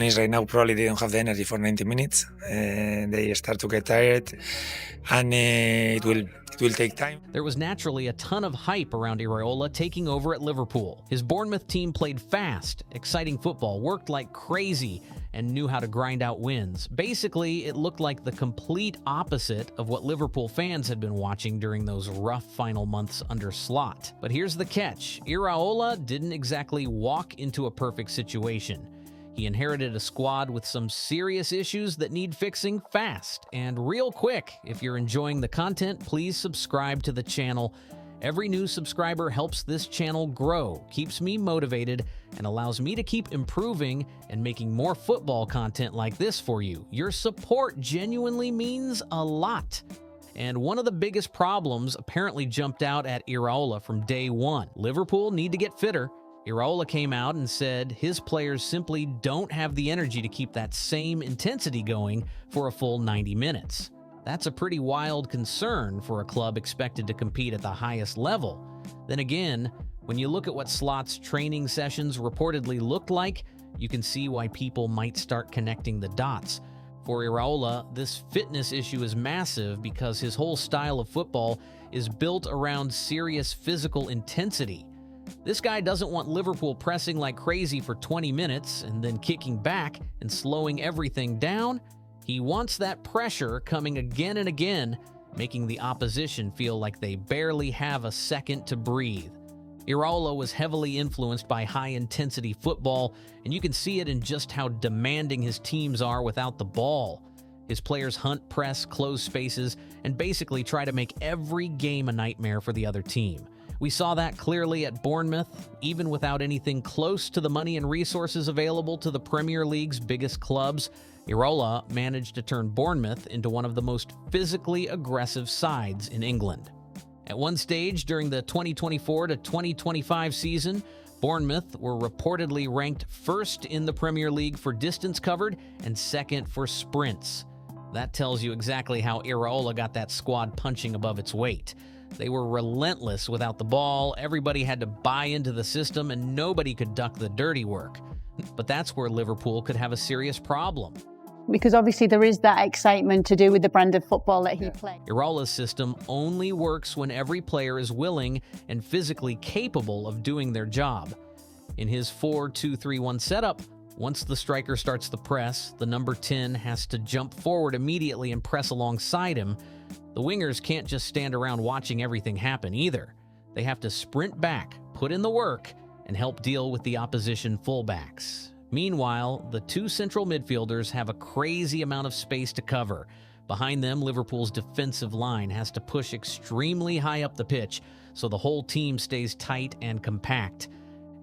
Right now probably they don't have the energy for 90 minutes. They start to get tired, and it will take time. There was naturally a ton of hype around Iraola taking over at Liverpool. His Bournemouth team played fast, exciting football, worked like crazy, and knew how to grind out wins. Basically, it looked like the complete opposite of what Liverpool fans had been watching during those rough final months under Slot. But here's the catch. Iraola didn't exactly walk into a perfect situation. He inherited a squad with some serious issues that need fixing fast. And real quick, if you're enjoying the content, please subscribe to the channel. Every new subscriber helps this channel grow, keeps me motivated, and allows me to keep improving and making more football content like this for you. Your support genuinely means a lot. And one of the biggest problems apparently jumped out at Iraola from day one. Liverpool need to get fitter. Iraola came out and said his players simply don't have the energy to keep that same intensity going for a full 90 minutes. That's a pretty wild concern for a club expected to compete at the highest level. Then again, when you look at what Slot's training sessions reportedly looked like, you can see why people might start connecting the dots. For Iraola, this fitness issue is massive because his whole style of football is built around serious physical intensity. This guy doesn't want Liverpool pressing like crazy for 20 minutes and then kicking back and slowing everything down. He wants that pressure coming again and again, making the opposition feel like they barely have a second to breathe. Iraola was heavily influenced by high-intensity football, and you can see it in just how demanding his teams are without the ball. His players hunt, press, close spaces, and basically try to make every game a nightmare for the other team. We saw that clearly at Bournemouth. Even without anything close to the money and resources available to the Premier League's biggest clubs, Iraola managed to turn Bournemouth into one of the most physically aggressive sides in England. At one stage during the 2024 to 2025 season, Bournemouth were reportedly ranked first in the Premier League for distance covered and second for sprints. That tells you exactly how Iraola got that squad punching above its weight. They were relentless without the ball, everybody had to buy into the system, and nobody could duck the dirty work. But that's where Liverpool could have a serious problem. Because obviously there is that excitement to do with the brand of football that he plays. Iraola's system only works when every player is willing and physically capable of doing their job. In his 4-2-3-1 setup, once the striker starts the press, the number 10 has to jump forward immediately and press alongside him. The wingers can't just stand around watching everything happen either. They have to sprint back, put in the work, and help deal with the opposition fullbacks. Meanwhile, the two central midfielders have a crazy amount of space to cover. Behind them, Liverpool's defensive line has to push extremely high up the pitch, so the whole team stays tight and compact.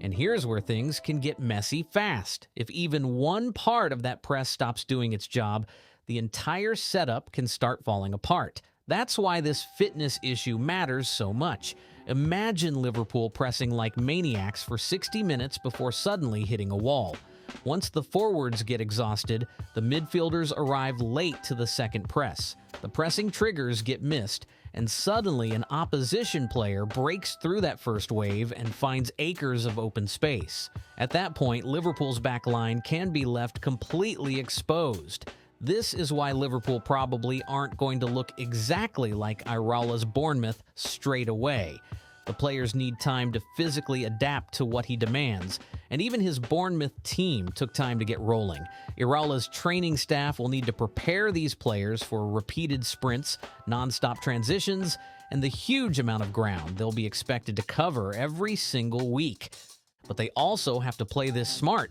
And here's where things can get messy fast. If even one part of that press stops doing its job, the entire setup can start falling apart. That's why this fitness issue matters so much. Imagine Liverpool pressing like maniacs for 60 minutes before suddenly hitting a wall. Once the forwards get exhausted, the midfielders arrive late to the second press. The pressing triggers get missed, and suddenly an opposition player breaks through that first wave and finds acres of open space. At that point, Liverpool's back line can be left completely exposed. This is why Liverpool probably aren't going to look exactly like Iraola's Bournemouth straight away. The players need time to physically adapt to what he demands, and even his Bournemouth team took time to get rolling. Iraola's training staff will need to prepare these players for repeated sprints, non-stop transitions, and the huge amount of ground they'll be expected to cover every single week. But they also have to play this smart.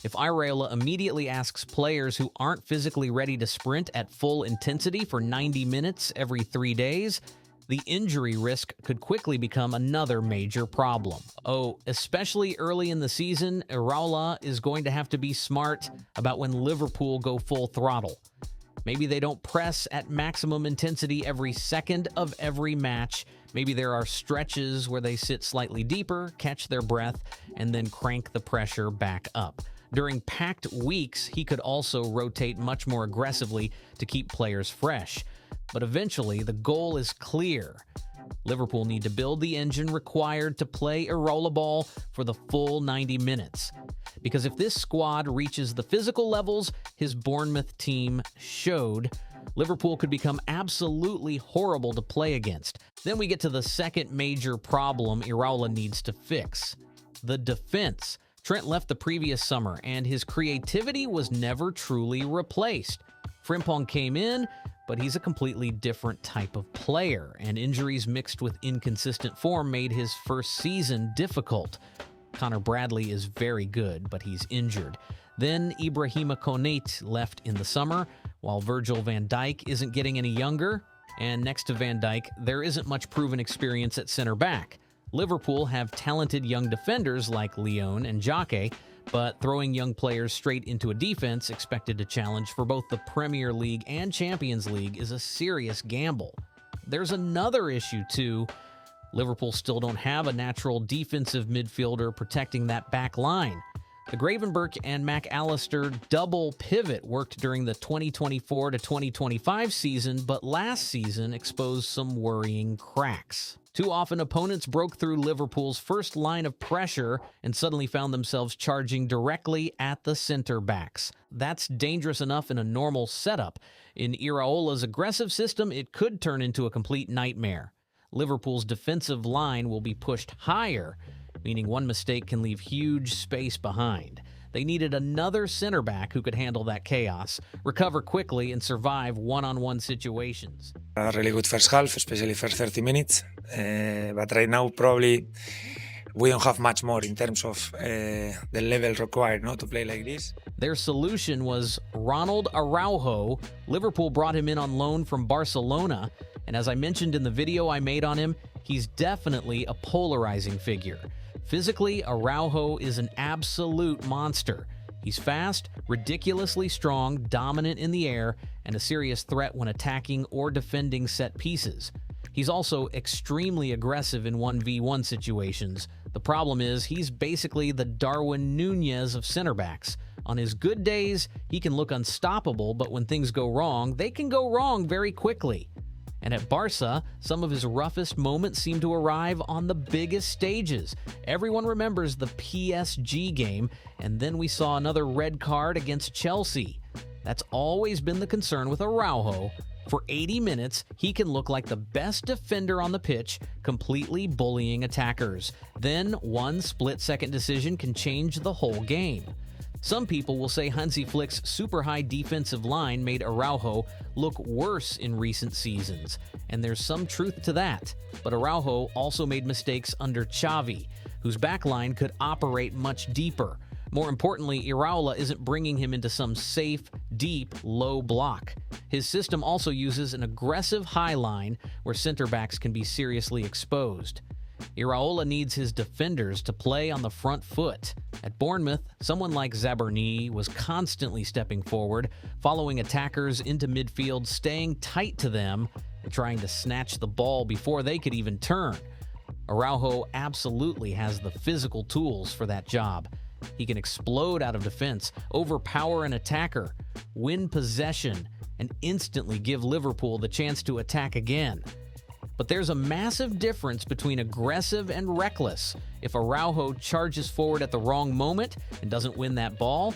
If Iraola immediately asks players who aren't physically ready to sprint at full intensity for 90 minutes every 3 days, the injury risk could quickly become another major problem. Oh, especially early in the season, Iraola is going to have to be smart about when Liverpool go full throttle. Maybe they don't press at maximum intensity every second of every match. Maybe there are stretches where they sit slightly deeper, catch their breath, and then crank the pressure back up. During packed weeks, he could also rotate much more aggressively to keep players fresh. But eventually, the goal is clear. Liverpool need to build the engine required to play Iraola ball for the full 90 minutes. Because if this squad reaches the physical levels his Bournemouth team showed, Liverpool could become absolutely horrible to play against. Then we get to the second major problem Iraola needs to fix: the defense. Trent left the previous summer, and his creativity was never truly replaced. Frimpong came in, but he's a completely different type of player, and injuries mixed with inconsistent form made his first season difficult. Connor Bradley is very good, but he's injured. Then Ibrahima Konate left in the summer, while Virgil van Dijk isn't getting any younger. And next to Van Dijk, there isn't much proven experience at center back. Liverpool have talented young defenders like Leon and Jake, but throwing young players straight into a defense expected to challenge for both the Premier League and Champions League is a serious gamble. There's another issue, too. Liverpool still don't have a natural defensive midfielder protecting that back line. The Gravenberch and McAllister double pivot worked during the 2024 to 2025 season, but last season exposed some worrying cracks. Too often, opponents broke through Liverpool's first line of pressure and suddenly found themselves charging directly at the center backs. That's dangerous enough in a normal setup. In Iraola's aggressive system, it could turn into a complete nightmare. Liverpool's defensive line will be pushed higher, meaning one mistake can leave huge space behind. They needed another center back who could handle that chaos, recover quickly, and survive one-on-one situations. A really good first half, especially first 30 minutes. But right now, probably we don't have much more in terms of the level required to play like this. Their solution was Ronald Araujo. Liverpool brought him in on loan from Barcelona, and as I mentioned in the video I made on him, he's definitely a polarizing figure. Physically, Araujo is an absolute monster. He's fast, ridiculously strong, dominant in the air, and a serious threat when attacking or defending set pieces. He's also extremely aggressive in 1v1 situations. The problem is he's basically the Darwin Núñez of center backs. On his good days, he can look unstoppable, but when things go wrong, they can go wrong very quickly. And at Barca, some of his roughest moments seem to arrive on the biggest stages. Everyone remembers the PSG game, and then we saw another red card against Chelsea. That's always been the concern with Araujo. For 80 minutes, he can look like the best defender on the pitch, completely bullying attackers. Then, one split-second decision can change the whole game. Some people will say Hansi Flick's super high defensive line made Araujo look worse in recent seasons, and there's some truth to that. But Araujo also made mistakes under Xavi, whose backline could operate much deeper. More importantly, Iraola isn't bringing him into some safe, deep, low block. His system also uses an aggressive high line where center backs can be seriously exposed. Iraola needs his defenders to play on the front foot. At Bournemouth, someone like Zaberni was constantly stepping forward, following attackers into midfield, staying tight to them, and trying to snatch the ball before they could even turn. Araujo absolutely has the physical tools for that job. He can explode out of defense, overpower an attacker, win possession, and instantly give Liverpool the chance to attack again. But there's a massive difference between aggressive and reckless. If Araujo charges forward at the wrong moment and doesn't win that ball,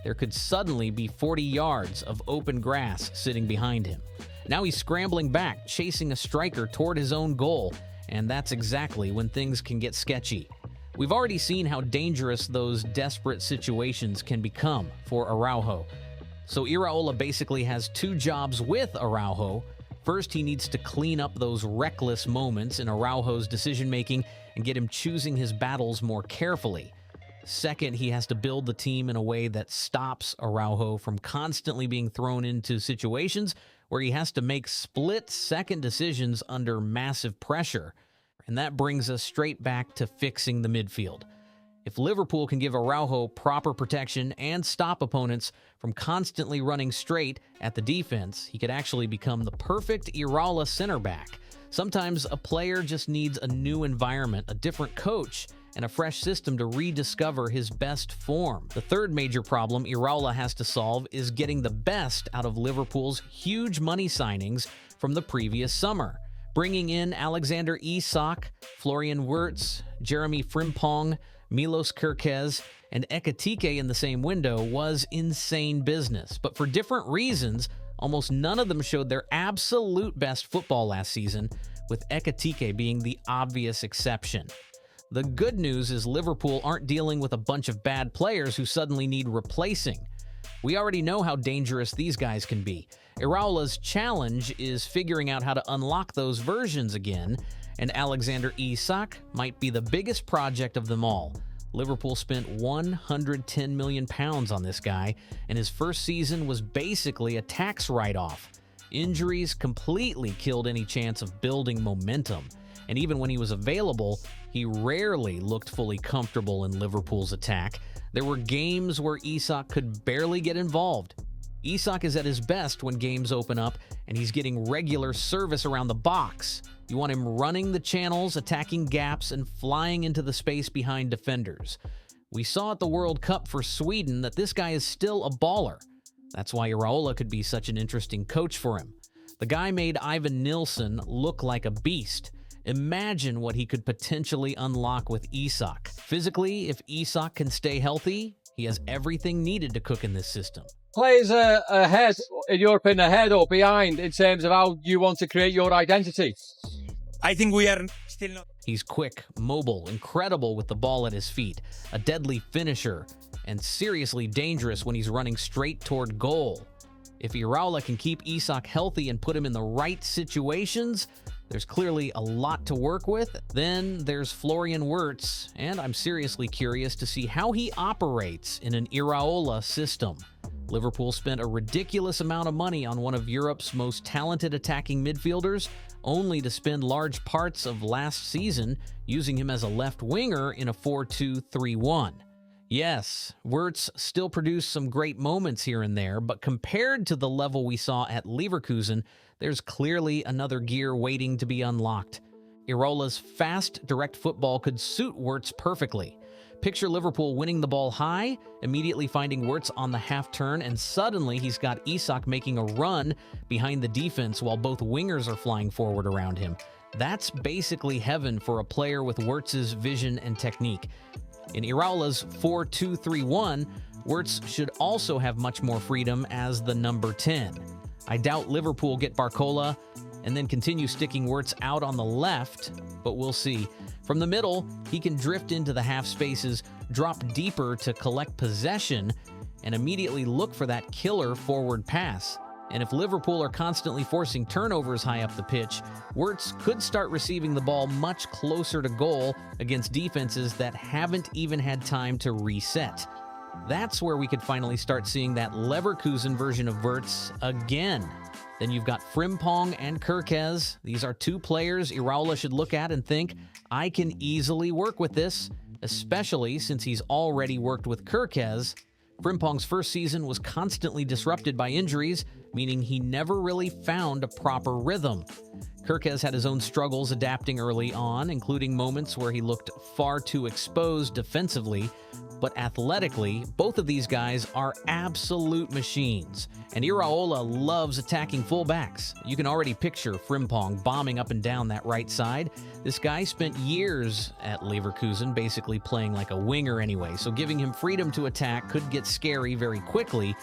there could suddenly be 40 yards of open grass sitting behind him. Now he's scrambling back, chasing a striker toward his own goal, and that's exactly when things can get sketchy. We've already seen how dangerous those desperate situations can become for Araujo. So Iraola basically has two jobs with Araujo. First, he needs to clean up those reckless moments in Araujo's decision-making and get him choosing his battles more carefully. Second, he has to build the team in a way that stops Araujo from constantly being thrown into situations where he has to make split-second decisions under massive pressure. And that brings us straight back to fixing the midfield. If Liverpool can give Araujo proper protection and stop opponents from constantly running straight at the defense, he could actually become the perfect Iraola center back. Sometimes a player just needs a new environment, a different coach, and a fresh system to rediscover his best form. The third major problem Iraola has to solve is getting the best out of Liverpool's huge money signings from the previous summer. Bringing in Alexander Isak, Florian Wirtz, Jeremie Frimpong, Milos Kerkez, and Ekitike in the same window was insane business. But for different reasons, almost none of them showed their absolute best football last season, with Ekitike being the obvious exception. The good news is Liverpool aren't dealing with a bunch of bad players who suddenly need replacing. We already know how dangerous these guys can be. Iraola's challenge is figuring out how to unlock those versions again, and Alexander Isak might be the biggest project of them all. Liverpool spent £110 million on this guy, and his first season was basically a tax write-off. Injuries completely killed any chance of building momentum, and even when he was available, he rarely looked fully comfortable in Liverpool's attack. There were games where Isak could barely get involved. Isak is at his best when games open up and he's getting regular service around the box. You want him running the channels, attacking gaps, and flying into the space behind defenders. We saw at the World Cup for Sweden that this guy is still a baller. That's why Iraola could be such an interesting coach for him. The guy made Ivan Nilsson look like a beast. Imagine what he could potentially unlock with Isak. Physically, if Isak can stay healthy, he has everything needed to cook in this system. Players are ahead in Europe, and ahead or behind in terms of how you want to create your identity? I think we are still not. He's quick, mobile, incredible with the ball at his feet, a deadly finisher, and seriously dangerous when he's running straight toward goal. If Iraola can keep Isak healthy and put him in the right situations, there's clearly a lot to work with. Then there's Florian Wirtz, and I'm seriously curious to see how he operates in an Iraola system. Liverpool spent a ridiculous amount of money on one of Europe's most talented attacking midfielders, only to spend large parts of last season using him as a left winger in a 4-2-3-1. Yes, Wirtz still produced some great moments here and there, but compared to the level we saw at Leverkusen, there's clearly another gear waiting to be unlocked. Iraola's fast, direct football could suit Wirtz perfectly. Picture Liverpool winning the ball high, immediately finding Wirtz on the half-turn, and suddenly he's got Isak making a run behind the defense while both wingers are flying forward around him. That's basically heaven for a player with Wirtz's vision and technique. In Iraola's 4-2-3-1, Wirtz should also have much more freedom as the number 10. I doubt Liverpool get Barcola and then continue sticking Wirtz out on the left, but we'll see. From the middle, he can drift into the half spaces, drop deeper to collect possession, and immediately look for that killer forward pass. And if Liverpool are constantly forcing turnovers high up the pitch, Wirtz could start receiving the ball much closer to goal against defenses that haven't even had time to reset. That's where we could finally start seeing that Leverkusen version of Wirtz again. Then you've got Frimpong and Kerkez. These are two players Iraola should look at and think, I can easily work with this, especially since he's already worked with Kerkez. Frimpong's first season was constantly disrupted by injuries, meaning he never really found a proper rhythm. Kerkez had his own struggles adapting early on, including moments where he looked far too exposed defensively, but athletically, both of these guys are absolute machines. And Iraola loves attacking fullbacks. You can already picture Frimpong bombing up and down that right side. This guy spent years at Leverkusen basically playing like a winger anyway, so giving him freedom to attack could get scary very quickly.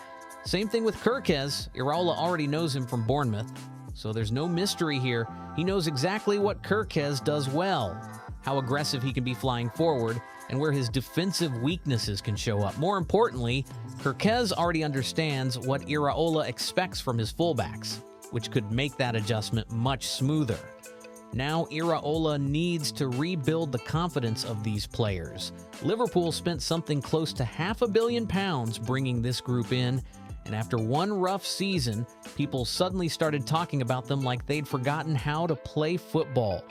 Same thing with Kerkez. Iraola already knows him from Bournemouth, so there's no mystery here. He knows exactly what Kerkez does well, how aggressive he can be flying forward, and where his defensive weaknesses can show up. More importantly, Kerkez already understands what Iraola expects from his fullbacks, which could make that adjustment much smoother. Now Iraola needs to rebuild the confidence of these players. Liverpool spent something close to £500 million bringing this group in, and after one rough season, people suddenly started talking about them like they'd forgotten how to play football.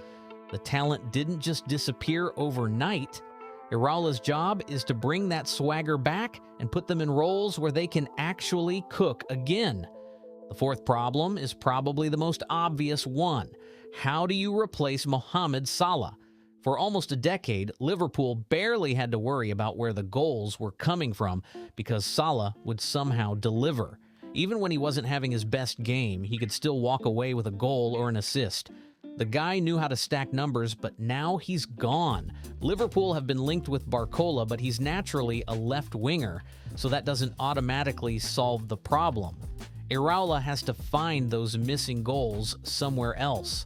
The talent didn't just disappear overnight. Iraola's job is to bring that swagger back and put them in roles where they can actually cook again. The fourth problem is probably the most obvious one. How do you replace Mohamed Salah? For almost a decade, Liverpool barely had to worry about where the goals were coming from because Salah would somehow deliver. Even when he wasn't having his best game, he could still walk away with a goal or an assist. The guy knew how to stack numbers, but now he's gone. Liverpool have been linked with Barcola, but he's naturally a left winger, so that doesn't automatically solve the problem. Iraola has to find those missing goals somewhere else.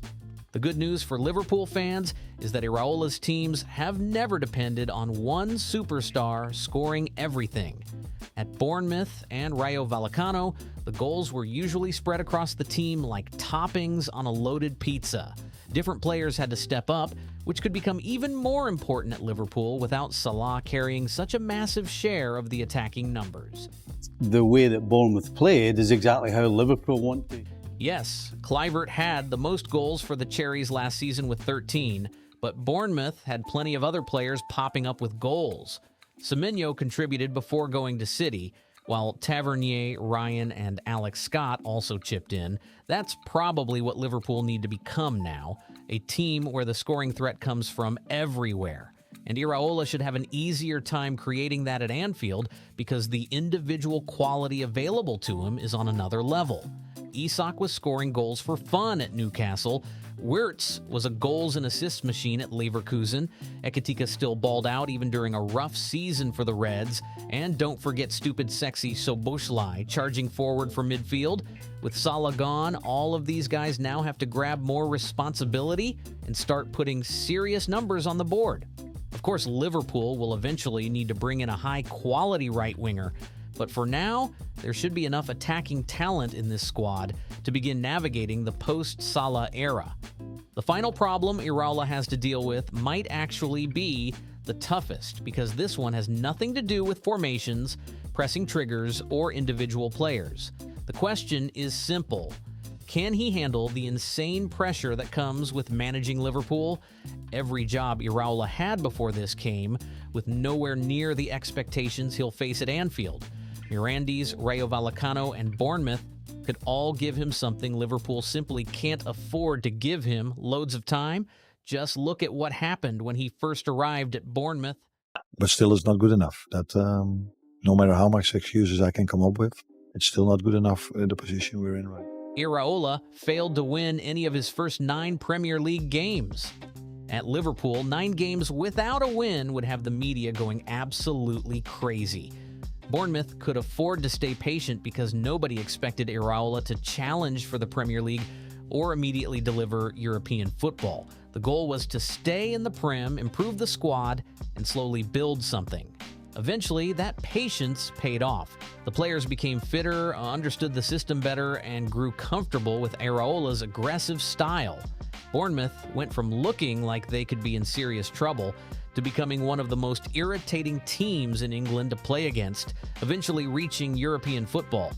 The good news for Liverpool fans is that Iraola's teams have never depended on one superstar scoring everything. At Bournemouth and Rayo Vallecano, the goals were usually spread across the team like toppings on a loaded pizza. Different players had to step up, which could become even more important at Liverpool without Salah carrying such a massive share of the attacking numbers. The way that Bournemouth played is exactly how Liverpool want to. Yes, Kluivert had the most goals for the Cherries last season with 13, but Bournemouth had plenty of other players popping up with goals. Semenyo contributed before going to City, while Tavernier, Ryan, and Alex Scott also chipped in. That's probably what Liverpool need to become now, a team where the scoring threat comes from everywhere. And Iraola should have an easier time creating that at Anfield because the individual quality available to him is on another level. Isak was scoring goals for fun at Newcastle. Wirtz was a goals and assists machine at Leverkusen. Ekitika still balled out even during a rough season for the Reds. And don't forget stupid sexy Soboslai charging forward for midfield. With Salah gone, all of these guys now have to grab more responsibility and start putting serious numbers on the board. Of course, Liverpool will eventually need to bring in a high-quality right winger. But for now, there should be enough attacking talent in this squad to begin navigating the post-Salah era. The final problem Iraola has to deal with might actually be the toughest, because this one has nothing to do with formations, pressing triggers, or individual players. The question is simple. Can he handle the insane pressure that comes with managing Liverpool? Every job Iraola had before this came with nowhere near the expectations he'll face at Anfield. Mirandis, Rayo Vallecano, and Bournemouth could all give him something Liverpool simply can't afford to give him: loads of time. Just look at what happened when he first arrived at Bournemouth. But still, it's not good enough. That no matter how much excuses I can come up with, it's still not good enough in the position we're in right now. Iraola failed to win any of his first 9 Premier League games. At Liverpool, 9 games without a win would have the media going absolutely crazy. Bournemouth could afford to stay patient because nobody expected Iraola to challenge for the Premier League or immediately deliver European football. The goal was to stay in the Prem, improve the squad, and slowly build something. Eventually, that patience paid off. The players became fitter, understood the system better, and grew comfortable with Iraola's aggressive style. Bournemouth went from looking like they could be in serious trouble to becoming one of the most irritating teams in England to play against, eventually reaching European football.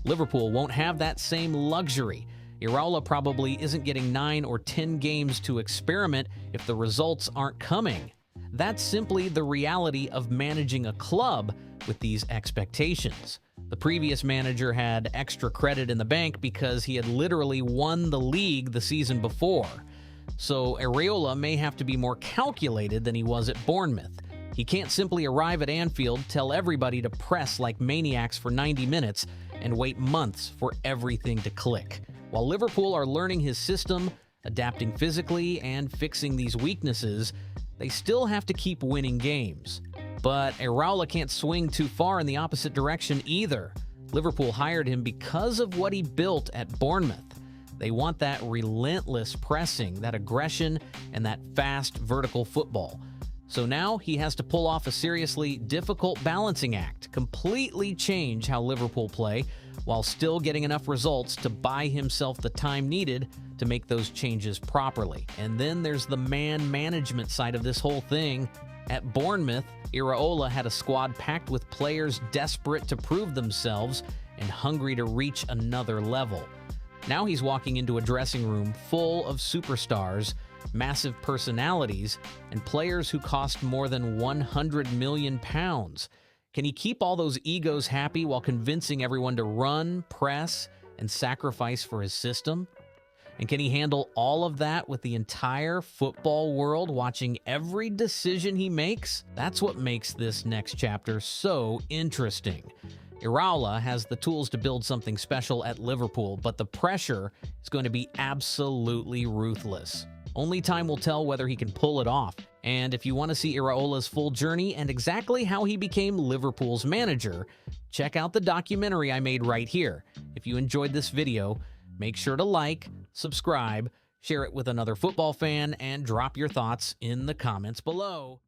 Liverpool won't have that same luxury. Iraola probably isn't getting 9 or 10 games to experiment if the results aren't coming. That's simply the reality of managing a club with these expectations. The previous manager had extra credit in the bank because he had literally won the league the season before. So Iraola may have to be more calculated than he was at Bournemouth. He can't simply arrive at Anfield, tell everybody to press like maniacs for 90 minutes, and wait months for everything to click. While Liverpool are learning his system, adapting physically, and fixing these weaknesses, they still have to keep winning games. But Iraola can't swing too far in the opposite direction either. Liverpool hired him because of what he built at Bournemouth. They want that relentless pressing, that aggression, and that fast vertical football. So now he has to pull off a seriously difficult balancing act, completely change how Liverpool play, while still getting enough results to buy himself the time needed to make those changes properly. And then there's the man management side of this whole thing. At Bournemouth, Iraola had a squad packed with players desperate to prove themselves and hungry to reach another level. Now he's walking into a dressing room full of superstars, massive personalities, and players who cost more than £100 million. Can he keep all those egos happy while convincing everyone to run, press, and sacrifice for his system? And can he handle all of that with the entire football world watching every decision he makes? That's what makes this next chapter so interesting. Iraola has the tools to build something special at Liverpool, but the pressure is going to be absolutely ruthless. Only time will tell whether he can pull it off. And if you want to see Iraola's full journey and exactly how he became Liverpool's manager, check out the documentary I made right here. If you enjoyed this video, make sure to like, subscribe, share it with another football fan, and drop your thoughts in the comments below.